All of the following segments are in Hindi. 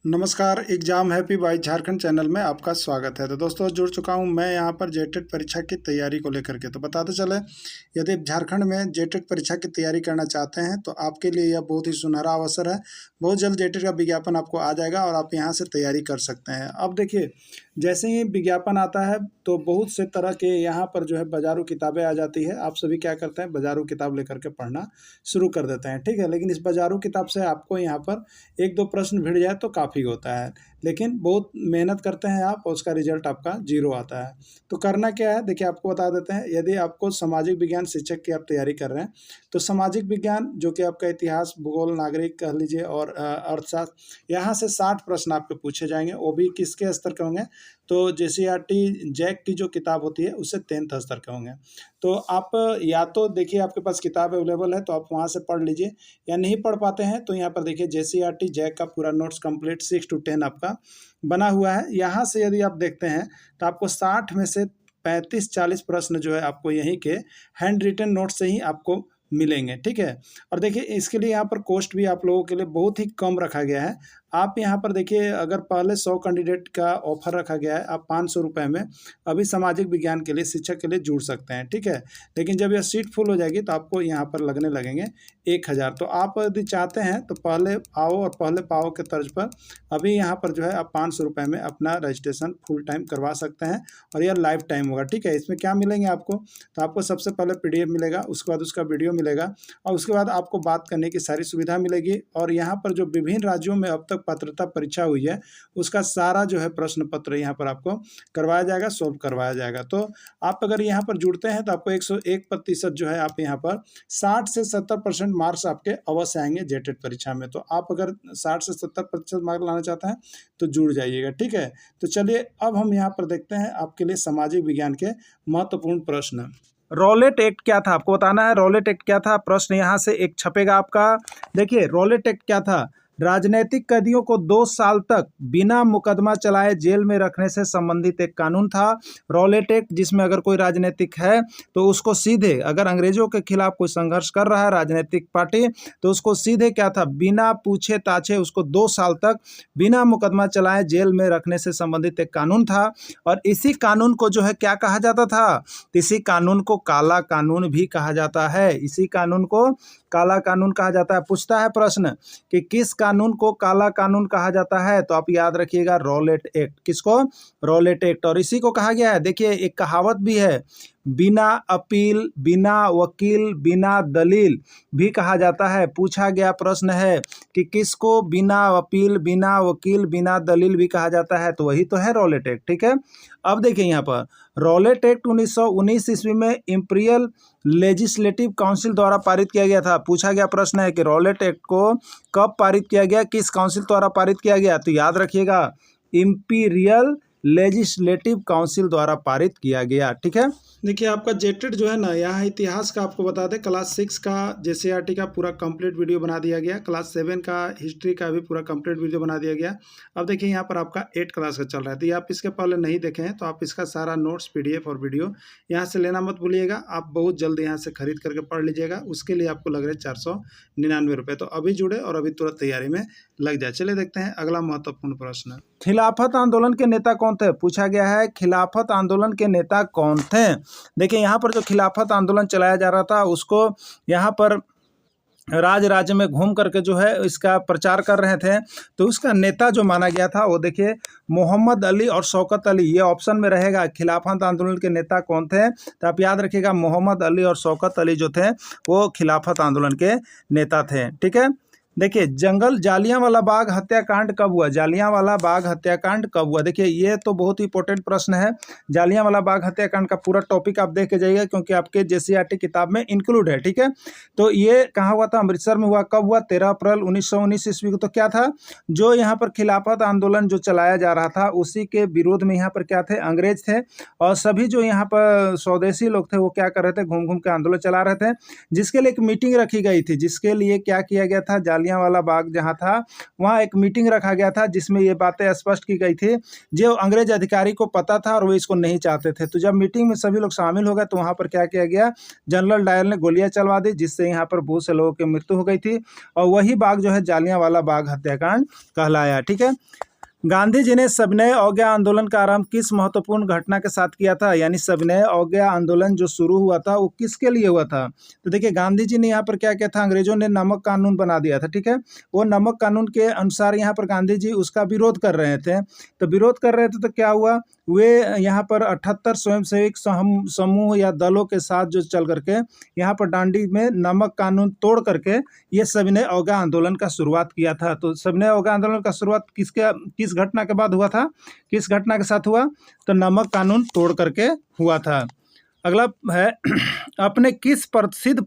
नमस्कार, exam happy by Jharkhand channel में आपका स्वागत है। तो दोस्तों जुड़ चुका हूं मैं यहां पर जेटेट परीक्षा की तैयारी को लेकर के। तो बताते चले, यदि आप झारखंड में जेटेट परीक्षा की तैयारी करना चाहते हैं तो आपके लिए यह बहुत ही सुनहरा अवसर है। बहुत जल्द जेटेट का विज्ञापन आपको आ जाएगा और आप यहां से तैयारी कर सकते हैं। अब देखिए, जैसे ही विज्ञापन आता है तो बहुत से तरह के यहाँ पर जो है बाजारू किताबें आ जाती है। आप सभी क्या करते हैं, बाजारू किताब लेकर के पढ़ना शुरू कर देते हैं, ठीक है। लेकिन इस बाजारू किताब से आपको यहाँ पर एक दो प्रश्न भिड़ जाए तो काफ़ी होता है, लेकिन बहुत मेहनत करते हैं आप और उसका रिजल्ट आपका जीरो आता है। तो करना क्या है, देखिए आपको बता देते हैं। यदि आपको सामाजिक विज्ञान शिक्षक की आप तैयारी कर रहे हैं तो सामाजिक विज्ञान जो कि आपका इतिहास, भूगोल, नागरिक कह लीजिए और अर्थशास्त्र, यहाँ से 60 प्रश्न आपके पूछे जाएंगे। वो भी किसके स्तर के होंगे, तो जेसीईआरटी जैक की जो किताब होती है उससे 10th स्तर के होंगे। तो आप या तो देखिए आपके पास किताब अवेलेबल है तो आप वहाँ से पढ़ लीजिए, या नहीं पढ़ पाते हैं तो यहाँ पर देखिए जेसीईआरटी जैक का पूरा नोट्स कंप्लीट 6 to 10 आपका बना हुआ है। यहाँ से यदि आप देखते हैं तो आपको 60 में से 35-40 प्रश्न जो है आपको यहीं के हैंड रिटन नोट से ही आपको मिलेंगे, ठीक है। और देखिए इसके लिए यहाँ पर कॉस्ट भी आप लोगों के लिए बहुत ही कम रखा गया है। आप यहाँ पर देखिए, अगर पहले 100 कैंडिडेट का ऑफर रखा गया है, आप 500 रुपये में अभी सामाजिक विज्ञान के लिए, शिक्षक के लिए जुड़ सकते हैं, ठीक है। लेकिन जब यह सीट फुल हो जाएगी तो आपको यहाँ पर लगने लगेंगे 1000। तो आप यदि चाहते हैं तो पहले आओ और पहले पाओ के तर्ज पर अभी यहाँ पर जो है आप 500 रुपये में अपना रजिस्ट्रेशन फुल टाइम करवा सकते हैं और यह लाइफ टाइम होगा, ठीक है। इसमें क्या मिलेंगे आपको, तो आपको सबसे पहले PDF मिलेगा, उसके बाद उसका वीडियो मिलेगा और उसके बाद आपको बात करने की सारी सुविधा मिलेगी। और यहाँ पर जो विभिन्न राज्यों में अब तक पात्रता परीक्षा हुई है उसका सारा जो है प्रश्न पत्र यहाँ पर आपको करवाया जाएगा, सोल्व करवाया जाएगा। तो आप अगर यहाँ पर जुड़ते हैं तो आपको 101% जो है आप यहाँ पर 60 से 70% मार्क्स आपके अवश्य आएंगे जेटेट परीक्षा में। तो आप अगर 60 से 70% मार्क्स लाना चाहते हैं तो जुड़ जाइएगा, ठीक है। तो चलिए अब हम यहाँ पर देखते हैं आपके लिए सामाजिक विज्ञान के महत्वपूर्ण प्रश्न। रॉलेट एक्ट क्या था, आपको बताना है। रॉलेट एक्ट क्या था, प्रश्न यहाँ से एक छपेगा आपका। देखिए रॉलेट एक्ट क्या था, राजनीतिक कैदियों को 2 साल तक बिना मुकदमा चलाए जेल में रखने से संबंधित एक कानून था रॉलेट एक्ट, जिसमें अगर कोई राजनीतिक है तो उसको सीधे, अगर अंग्रेजों के खिलाफ कोई संघर्ष कर रहा है राजनीतिक पार्टी, तो उसको सीधे क्या था, बिना पूछे ताछे उसको 2 साल तक बिना मुकदमा चलाए जेल में रखने से संबंधित एक कानून था। और इसी कानून को जो है क्या कहा जाता था, इसी कानून को काला कानून भी कहा जाता है। इसी कानून को काला कानून कहा जाता है। पूछता है प्रश्न कि किस कानून को काला कानून कहा जाता है, तो आप याद रखिएगा रॉलेट एक्ट। किसको, रॉलेट एक्ट। और इसी को कहा गया है, देखिए एक कहावत भी है, बिना अपील, बिना वकील, बिना दलील भी कहा जाता है। पूछा गया प्रश्न है कि किसको बिना अपील, बिना वकील, बिना दलील भी कहा जाता है, तो वही तो है रॉलेट एक्ट, ठीक है। अब देखिए यहाँ पर रॉलेट एक्ट 1919 ईस्वी में इंपीरियल लेजिस्लेटिव काउंसिल द्वारा पारित किया गया था। पूछा गया प्रश्न है कि रॉलेट एक्ट को कब पारित किया गया, किस काउंसिल द्वारा पारित किया गया, तो याद रखिएगा इंपीरियल लेजिस्लेटिव काउंसिल द्वारा पारित किया गया, ठीक है। देखिए आपका जेटेट जो है ना, यहाँ इतिहास का आपको बता दें, क्लास 6 का जेसीईआरटी का पूरा कंप्लीट वीडियो बना दिया गया, क्लास 7 का हिस्ट्री का भी पूरा कंप्लीट वीडियो बना दिया गया। अब देखिए यहाँ पर आपका 8 क्लास का चल रहा है, तो ये आप इसके पहले नहीं देखे हैं तो आप इसका सारा नोट्स, PDF और वीडियो यहाँ से लेना मत भूलिएगा। आप बहुत जल्द यहाँ से खरीद करके पढ़ लीजिएगा। उसके लिए आपको लग रहे 499 रुपये। तो अभी जुड़े और अभी तुरंत तैयारी में लग जाए। चलिए देखते हैं अगला महत्वपूर्ण प्रश्न। खिलाफत आंदोलन के नेता कौन थे, पूछा गया है खिलाफत आंदोलन के नेता कौन थे। देखिए यहाँ पर जो खिलाफत आंदोलन चलाया जा रहा था उसको यहाँ पर राज्य में घूम करके जो है इसका प्रचार कर रहे थे, तो उसका नेता जो माना गया था वो देखिए मोहम्मद अली और शौकत अली, ये ऑप्शन में रहेगा। खिलाफत आंदोलन के नेता कौन थे, तो आप याद रखिएगा मोहम्मद अली और शौकत अली जो थे वो खिलाफत आंदोलन के नेता थे, ठीक है। देखिए जालियांवाला बाग हत्याकांड कब हुआ, जालियांवाला बाग हत्याकांड कब हुआ। देखिए ये तो बहुत ही इंपॉर्टेंट प्रश्न है। जालियांवाला बाग हत्याकांड का पूरा टॉपिक आप देख के जाइएगा क्योंकि आपके जेसीईआरटी किताब में इंक्लूड है, ठीक है। तो ये कहाँ हुआ था, अमृतसर में हुआ। कब हुआ, 13 अप्रैल 1919 ईस्वी को। तो क्या था, जो यहाँ पर खिलाफत आंदोलन जो चलाया जा रहा था उसी के विरोध में यहाँ पर क्या थे, अंग्रेज थे। और सभी जो यहाँ पर स्वदेशी लोग थे वो क्या कर रहे थे, घूम घूम के आंदोलन चला रहे थे, जिसके लिए एक मीटिंग रखी गई थी, जिसके लिए क्या किया गया था, जालियांवाला बाग जहाँ था, वहाँ एक मीटिंग रखा गया था जिसमें ये बातें स्पष्ट की गई थी, जो अंग्रेज अधिकारी को पता था और वो इसको नहीं चाहते थे। तो जब मीटिंग में सभी लोग शामिल हो गए तो वहाँ पर क्या किया गया, जनरल डायर ने गोलियां चलवा दी, जिससे यहाँ पर बहुत से लोगों की मृत्यु हो गई थी और वही बाग जो है जालियांवाला बाग हत्याकांड कहलाया। ठीक है। गांधी जी ने सविनय अवज्ञा आंदोलन का आरंभ किस महत्वपूर्ण घटना के साथ किया था, यानी सविनय अवज्ञा आंदोलन जो शुरू हुआ था वो किसके लिए हुआ था? तो देखिए गांधी जी ने यहाँ पर क्या किया था, अंग्रेजों ने नमक कानून बना दिया था। ठीक है। वो नमक कानून के अनुसार यहाँ पर गांधी जी उसका विरोध कर रहे थे। तो विरोध कर रहे थे तो क्या हुआ, वे यहाँ पर 78 स्वयंसेवक समूह या दलों के साथ जो चल करके यहाँ पर दांडी में नमक कानून तोड़ करके ये सविनय अवज्ञा आंदोलन का शुरुआत किया था। तो सविनय अवज्ञा आंदोलन का शुरुआत किस घटना के बाद हुआ था, किस घटना के साथ हुआ? तो नमक कानून तोड़ करके हुआ था। अगला है अपने किस प्रसिद्ध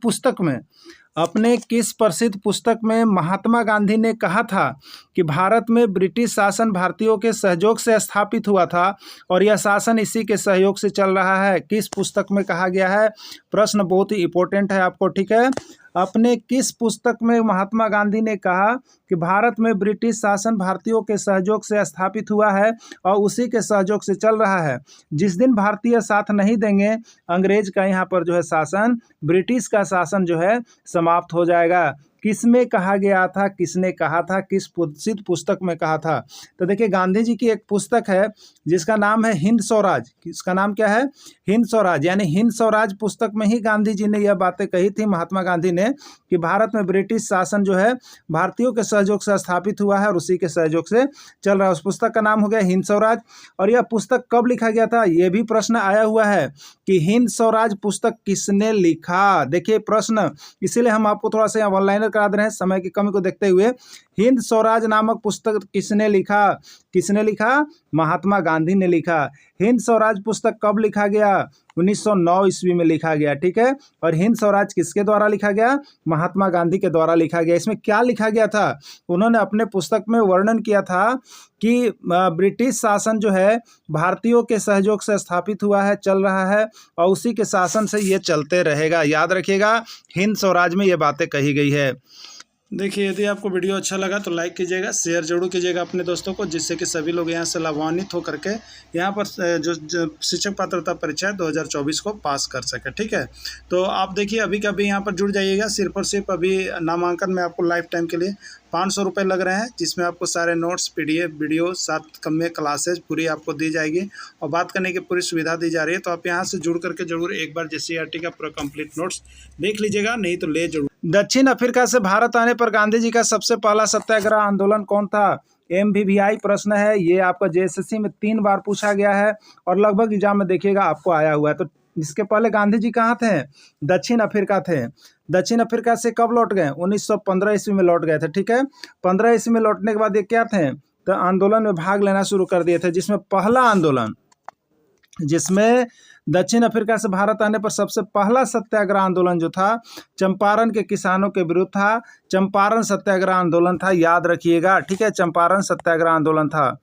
पुस्तक में महात्मा गांधी ने कहा था कि भारत में ब्रिटिश शासन भारतीयों के सहयोग से स्थापित हुआ था और यह शासन इसी के सहयोग से चल रहा है? किस पुस्तक में कहा गया है? प्रश्न बहुत ही इंपॉर्टेंट है आपको। ठीक है। अपने किस पुस्तक में महात्मा गांधी ने कहा कि भारत में ब्रिटिश शासन भारतीयों के सहयोग से स्थापित हुआ है और उसी के सहयोग से चल रहा है? जिस दिन भारतीय साथ नहीं देंगे, अंग्रेज का यहाँ पर जो है शासन, ब्रिटिश का शासन जो है समाप्त हो जाएगा। किस में कहा गया था, किसने कहा था, किस प्रसिद्ध पुस्तक में कहा था? तो देखिए गांधी जी की एक पुस्तक है जिसका नाम है हिंद स्वराज। इसका नाम क्या है? हिंद स्वराज। यानी हिंद स्वराज पुस्तक में ही गांधी जी ने यह बातें कही थी, महात्मा गांधी ने, कि भारत में ब्रिटिश शासन जो है भारतीयों के सहयोग से स्थापित हुआ है और उसी के सहयोग से चल रहा है। उस पुस्तक का नाम हो गया हिंद स्वराज। और यह पुस्तक कब लिखा गया था, ये भी प्रश्न आया हुआ है कि हिंद स्वराज पुस्तक किसने लिखा? देखिए प्रश्न, इसीलिए हम आपको थोड़ा सा ऑनलाइन करा दे रहे हैं समय की कमी को देखते हुए। हिंद स्वराज नामक पुस्तक किसने लिखा? किसने लिखा? महात्मा गांधी ने लिखा। हिंद स्वराज पुस्तक कब लिखा गया? 1909 ईस्वी में लिखा गया। ठीक है। और हिंद स्वराज किसके द्वारा लिखा गया? महात्मा गांधी के द्वारा लिखा गया। इसमें क्या लिखा गया था? उन्होंने अपने पुस्तक में वर्णन किया था कि ब्रिटिश शासन जो है भारतीयों के सहयोग से स्थापित हुआ है, चल रहा है और उसी के शासन से ये चलते रहेगा। याद रखिएगा, हिंद स्वराज में ये बातें कही गई है। देखिए यदि आपको वीडियो अच्छा लगा तो लाइक कीजिएगा, शेयर जरूर कीजिएगा अपने दोस्तों को, जिससे कि सभी लोग यहाँ से लाभान्वित हो करके यहाँ पर जो शिक्षक पात्रता परीक्षा 2024 को पास कर सके। ठीक है। तो आप देखिए अभी का भी यहाँ पर जुड़ जाइएगा। सिर्फ और सिर्फ अभी नामांकन में आपको लाइफ टाइम के लिए 500 रुपये लग रहे हैं, जिसमें आपको सारे नोट्स, PDF, वीडियो, साथ कम में क्लासेज पूरी आपको दी जाएगी और बात करने की पूरी सुविधा दी जा रही है। तो आप यहाँ से जुड़ करके जरूर एक बार JCERT का पूरा कंप्लीट नोट्स देख लीजिएगा, नहीं तो ले जरूर। दक्षिण अफ्रीका से भारत आने पर गांधी जी का सबसे पहला सत्याग्रह आंदोलन कौन था? MVVI प्रश्न है, ये आपका JSSC में 3 बार पूछा गया है और लगभग एग्जाम में देखिएगा आपको आया हुआ है। तो इसके पहले गांधी जी कहाँ थे? दक्षिण अफ्रीका थे। दक्षिण अफ्रीका से कब लौट गए? 1915 ईस्वी में लौट गए थे। ठीक है। 15 ईस्वी में लौटने के बाद ये क्या थे? तो आंदोलन में भाग लेना शुरू कर दिए थे, जिसमें पहला आंदोलन, जिसमें दक्षिण अफ्रीका से भारत आने पर सबसे पहला सत्याग्रह आंदोलन जो था चंपारण के किसानों के विरुद्ध था। चंपारण सत्याग्रह आंदोलन था, याद रखिएगा। ठीक है। चंपारण सत्याग्रह आंदोलन था।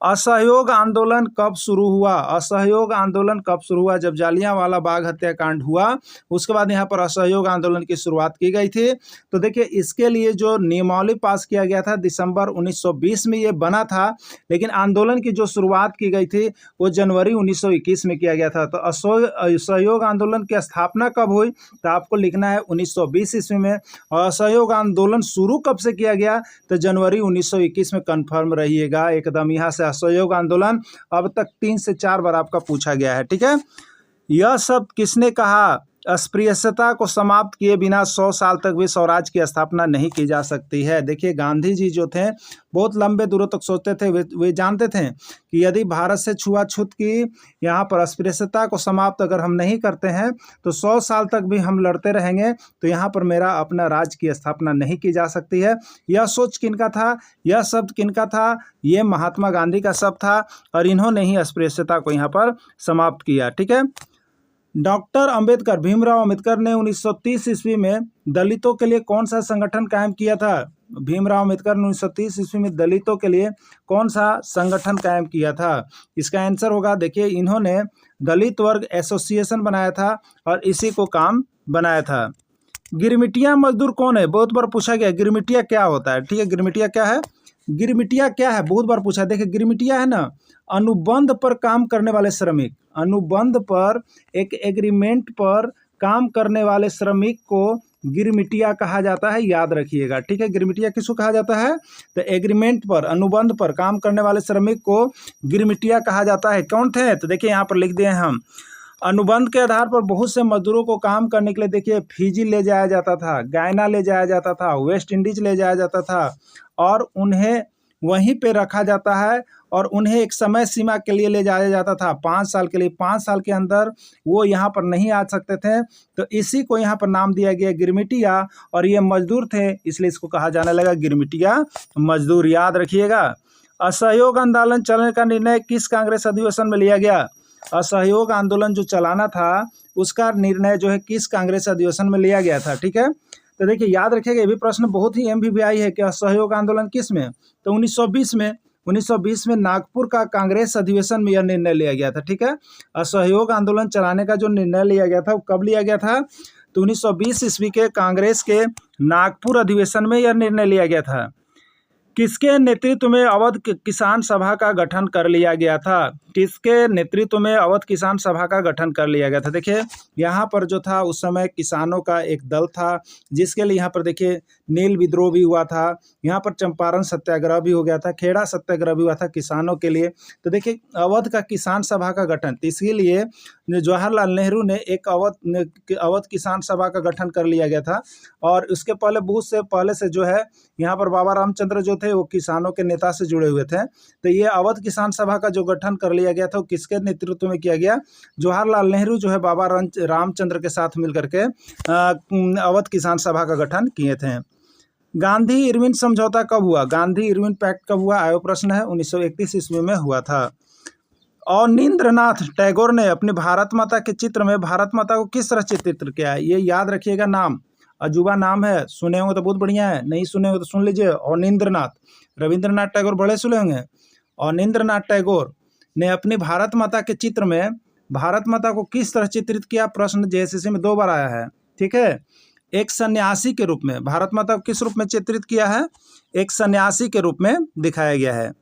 असहयोग आंदोलन कब शुरू हुआ? असहयोग आंदोलन कब शुरू हुआ? जब जालियांवाला बाग हत्याकांड हुआ उसके बाद यहाँ पर असहयोग आंदोलन की शुरुआत की गई थी। तो देखिए इसके लिए जो नियमावली पास किया गया था दिसंबर 1920 में ये बना था, लेकिन आंदोलन की जो शुरुआत की गई थी वो जनवरी 1921 में किया गया था। तो असहयोग आंदोलन की स्थापना कब हुई? तो आपको लिखना है 1920 ईस्वी में। और असहयोग आंदोलन शुरू कब से किया गया? तो जनवरी 1921 में। कन्फर्म रहिएगा एकदम। यहाँ से असहयोग आंदोलन अब तक 3 से 4 बार आपका पूछा गया है। ठीक है। यह शब्द किसने कहा? अस्पृश्यता को समाप्त किए बिना 100 साल तक भी स्वराज की स्थापना नहीं की जा सकती है। देखिए गांधी जी जो थे बहुत लंबे दूरों तक सोचते थे। वे जानते थे कि यदि भारत से छुआछूत की, यहाँ पर अस्पृश्यता को समाप्त अगर हम नहीं करते हैं तो 100 साल तक भी हम लड़ते रहेंगे, तो यहाँ पर मेरा अपना राज्य की स्थापना नहीं की जा सकती है। यह सोच किनका था? यह शब्द किनका था? ये महात्मा गांधी का शब्द था और इन्होंने ही अस्पृश्यता को यहाँ पर समाप्त किया। ठीक है। डॉक्टर अंबेडकर, भीमराव अंबेडकर ने 1930 ईस्वी में दलितों के लिए कौन सा संगठन कायम किया था? भीमराव अंबेडकर ने 1930 ईस्वी में दलितों के लिए कौन सा संगठन कायम किया था? इसका आंसर होगा, देखिए इन्होंने दलित वर्ग एसोसिएशन बनाया था और इसी को काम बनाया था। गिरमिटिया मजदूर कौन है, बहुत बार पूछा गया। गिरमिटिया क्या होता है, ठीक है, गिरमिटिया क्या है, गिरमिटिया क्या है, बहुत बार पूछा। देखिए गिरमिटिया है ना, अनुबंध पर काम करने वाले श्रमिक, अनुबंध पर एक एग्रीमेंट पर काम करने वाले श्रमिक को गिरमिटिया कहा जाता है, याद रखिएगा, ठीक है। गिरमिटिया किसको कहा जाता है, तो एग्रीमेंट पर, अनुबंध पर काम करने वाले श्रमिक को गिरमिटिया कहा जाता है। कौन थे, तो देखिए यहाँ पर लिख दिए हम, अनुबंध के आधार पर बहुत से मजदूरों को काम करने के लिए देखिए फिजी ले जाया जाता था, गयाना ले जाया जाता था, वेस्ट इंडीज ले जाया जाता था, और उन्हें वहीं पे रखा जाता है, और उन्हें एक समय सीमा के लिए ले जाया जाता था, 5 साल के लिए। 5 साल के अंदर वो यहाँ पर नहीं आ सकते थे, तो इसी को यहाँ पर नाम दिया गया गिरमिटिया, और ये मजदूर थे इसलिए इसको कहा जाने लगा गिरमिटिया मजदूर, याद रखिएगा। असहयोग आंदोलन चलाने का निर्णय किस कांग्रेस अधिवेशन में लिया गया, असहयोग आंदोलन जो चलाना था उसका निर्णय जो है किस कांग्रेस अधिवेशन में लिया गया था, ठीक है। तो देखिए याद रखिएगा, ये भी प्रश्न बहुत ही MVVI है कि असहयोग आंदोलन किस में, तो 1920 में नागपुर का कांग्रेस अधिवेशन में यह निर्णय लिया गया था, ठीक है। असहयोग आंदोलन चलाने का जो निर्णय लिया गया था वो कब लिया गया था, तो 1920 ईस्वी के कांग्रेस के नागपुर अधिवेशन में यह निर्णय लिया गया था। किसके नेतृत्व में अवध किसान सभा का गठन कर लिया गया था, किसके नेतृत्व में अवध किसान सभा का गठन कर लिया गया था। देखिए यहाँ पर जो था उस समय किसानों का एक दल था, जिसके लिए यहाँ पर देखिए नील विद्रोह भी हुआ था, यहाँ पर चंपारण सत्याग्रह भी हो गया था, खेड़ा सत्याग्रह भी हुआ था किसानों के लिए। तो देखिए अवध का किसान सभा का गठन, तो इसके लिए जवाहरलाल नेहरू ने एक अवध किसान सभा का गठन कर लिया गया था। और उसके पहले बहुत से पहले से जो है यहाँ पर बाबा रामचंद्र जो थे वो किसानों के नेता से जुड़े हुए थे। तो ये अवध किसान सभा का जो गठन कर लिया गया था वो किसके नेतृत्व में किया गया, जवाहरलाल नेहरू जो है बाबा रामचंद्र के साथ मिलकर के अवध किसान सभा का गठन किए थे। गांधी इरविन समझौता कब हुआ, गांधी इरविन पैक्ट कब हुआ, आयो प्रश्न है, 1931 ईस्वी में हुआ था। और नींद्रनाथ टैगोर ने अपनी भारत माता के चित्र में भारत माता को किस तरह चित्रित किया है, ये याद रखिएगा, नाम अजूबा नाम है, सुने होंगे तो बहुत बढ़िया है, नहीं सुने होंगे तो सुन लीजिए। और नींद्रनाथ, रविंद्रनाथ टैगोर बड़े सुने होंगे। और नींद्रनाथ टैगोर ने अपनी भारत माता के चित्र में भारत माता को किस तरह चित्रित किया, प्रश्न JSSC में 2 बार आया है, ठीक है। एक सन्यासी के रूप में भारत माता को किस रूप में चित्रित किया है, एक सन्यासी के रूप में दिखाया गया है।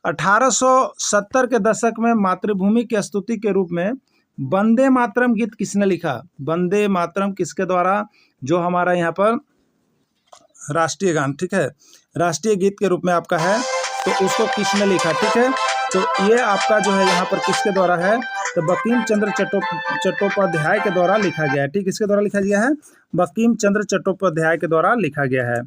1870 के दशक में मातृभूमि की स्तुति के रूप में वंदे मातरम गीत किसने लिखा, वंदे मातरम किसके द्वारा, जो हमारा यहाँ पर राष्ट्रीय गान, ठीक है, राष्ट्रीय गीत के रूप में आपका है, तो उसको किसने लिखा, ठीक है। तो ये आपका जो है यहाँ पर किसके द्वारा है, तो बंकिम चंद्र चट्टोपाध्याय के द्वारा लिखा गया है, ठीक, किसके द्वारा लिखा गया है, बंकिम चंद्र चट्टोपाध्याय के द्वारा लिखा गया है।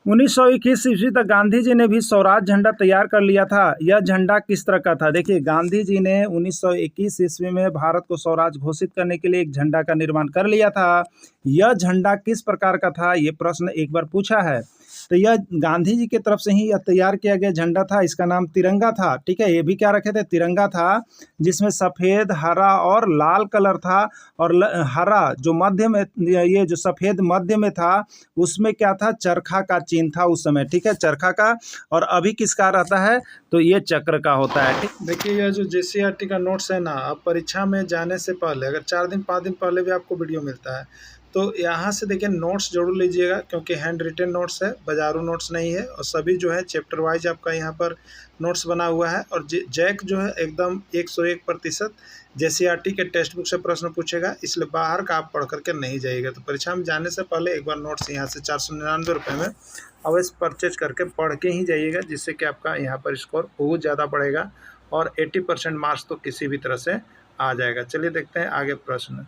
1921 ईस्वी तक गांधी जी ने भी स्वराज झंडा तैयार कर लिया था, यह झंडा किस तरह का था। देखिए गांधी जी ने 1921 ईस्वी में भारत को स्वराज घोषित करने के लिए एक झंडा का निर्माण कर लिया था, यह झंडा किस प्रकार का था, ये प्रश्न एक बार पूछा है। तो यह गांधी जी की तरफ से ही यह तैयार किया गया झंडा था, इसका नाम तिरंगा था, ठीक है। ये भी क्या रखे थे, तिरंगा था, जिसमें सफ़ेद, हरा और लाल कलर था, और हरा जो मध्य में, ये जो सफ़ेद मध्य में था उसमें क्या था, चरखा का चिन्ह था उस समय, ठीक है, चरखा का। और अभी किसका रहता है, तो ये चक्र का होता है, ठीक। देखिए यह जो JCERT का नोट्स है ना, आप परीक्षा में जाने से पहले अगर 4 दिन 5 दिन पहले भी आपको वीडियो मिलता है, तो यहाँ से देखिए नोट्स जरूर लीजिएगा, क्योंकि हैंड रिटन नोट्स है, बाजारू नोट्स नहीं है, और सभी जो है चैप्टर वाइज आपका यहाँ पर नोट्स बना हुआ है। और जैक जो है एकदम 101% JCERT के टेक्स्ट बुक से प्रश्न पूछेगा, इसलिए बाहर का आप पढ़ करके नहीं जाइएगा। तो परीक्षा में जाने से पहले एक बार नोट्स यहाँ से 499 रुपये में अवश्य परचेज करके पढ़ के ही जाइएगा, जिससे कि आपका यहाँ पर स्कोर बहुत ज़्यादा बढ़ेगा और 80% मार्क्स तो किसी भी तरह से आ जाएगा। चलिए देखते हैं आगे प्रश्न।